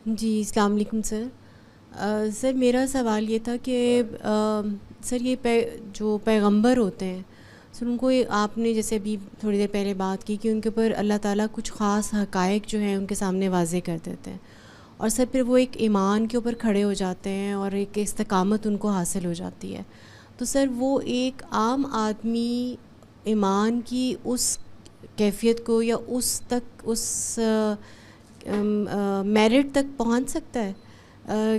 جی السلام علیکم سر۔ سر میرا سوال یہ تھا کہ سر یہ جو پیغمبر ہوتے ہیں سر ان کو آپ نے جیسے ابھی تھوڑی دیر پہلے بات کی کہ ان کے اوپر اللہ تعالیٰ کچھ خاص حقائق جو ہیں ان کے سامنے واضح کر دیتے ہیں، اور سر پھر وہ ایک ایمان کے اوپر کھڑے ہو جاتے ہیں اور ایک استقامت ان کو حاصل ہو جاتی ہے۔ تو سر وہ ایک عام آدمی ایمان کی اس کیفیت کو یا اس میرٹ تک پہنچ سکتا ہے؟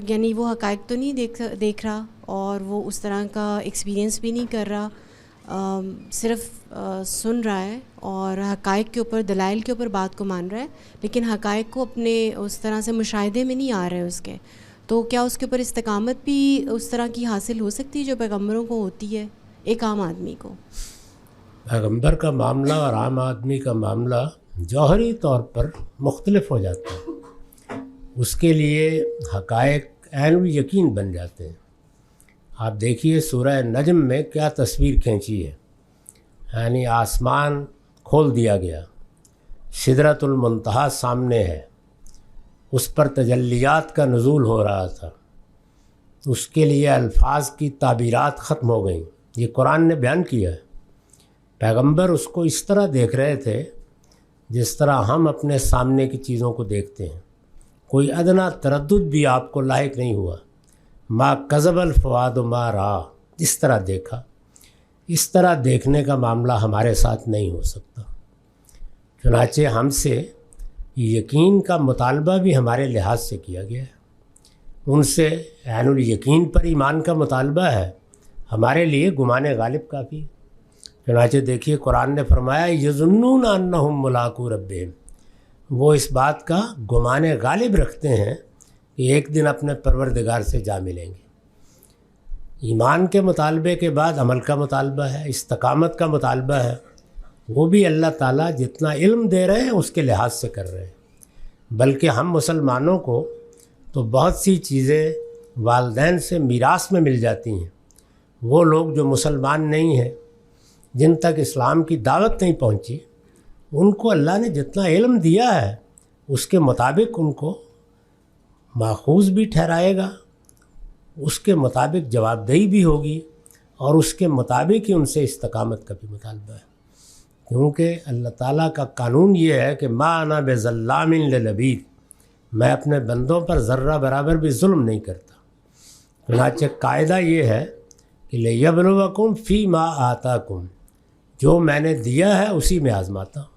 یعنی وہ حقائق تو نہیں دیکھ رہا اور وہ اس طرح کا ایکسپیرینس بھی نہیں کر رہا، صرف سن رہا ہے اور حقائق کے اوپر، دلائل کے اوپر بات کو مان رہا ہے، لیکن حقائق کو اپنے اس طرح سے مشاہدے میں نہیں آ رہے اس کے، تو کیا اس کے اوپر استقامت بھی اس طرح کی حاصل ہو سکتی ہے جو پیغمبروں کو ہوتی ہے ایک عام آدمی کو؟ پیغمبر کا معاملہ اور عام آدمی کا معاملہ جوہری طور پر مختلف ہو جاتا ہے۔ اس کے لیے حقائق عین الیقین بن جاتے ہیں۔ آپ دیکھیے سورہ نجم میں کیا تصویر کھینچی ہے، یعنی آسمان کھول دیا گیا، سدرۃ المنتہا سامنے ہے، اس پر تجلیات کا نزول ہو رہا تھا، اس کے لیے الفاظ کی تعبیرات ختم ہو گئیں، یہ قرآن نے بیان کیا ہے۔ پیغمبر اس کو اس طرح دیکھ رہے تھے جس طرح ہم اپنے سامنے کی چیزوں کو دیکھتے ہیں، کوئی ادنا تردد بھی آپ کو لاحق نہیں ہوا۔ ما کذب الفؤاد ما رأى، اس طرح دیکھا، اس طرح دیکھنے کا معاملہ ہمارے ساتھ نہیں ہو سکتا۔ چنانچہ ہم سے یقین کا مطالبہ بھی ہمارے لحاظ سے کیا گیا ہے، ان سے عین الیقین پر ایمان کا مطالبہ ہے، ہمارے لیے گمان غالب کافی۔ چنانچہ دیکھیے قرآن نے فرمایا یظنون انہم ملاقو ربہم، وہ اس بات کا گمان غالب رکھتے ہیں کہ ایک دن اپنے پروردگار سے جا ملیں گے۔ ایمان کے مطالبے کے بعد عمل کا مطالبہ ہے، استقامت کا مطالبہ ہے، وہ بھی اللہ تعالیٰ جتنا علم دے رہے ہیں اس کے لحاظ سے کر رہے ہیں۔ بلکہ ہم مسلمانوں کو تو بہت سی چیزیں والدین سے میراث میں مل جاتی ہیں، وہ لوگ جو مسلمان نہیں ہیں، جن تک اسلام کی دعوت نہیں پہنچی، ان کو اللہ نے جتنا علم دیا ہے اس کے مطابق ان کو ماخوذ بھی ٹھہرائے گا، اس کے مطابق جواب دہی بھی ہوگی، اور اس کے مطابق ہی ان سے استقامت کا بھی مطالبہ ہے، کیونکہ اللہ تعالیٰ کا قانون یہ ہے کہ ما انا بظلام للعبید، میں اپنے بندوں پر ذرہ برابر بھی ظلم نہیں کرتا۔ چنانچہ قاعدہ یہ ہے کہ لیبلوکم فی ما آتاکم، جو میں نے دیا ہے اسی میں آزماتا ہوں۔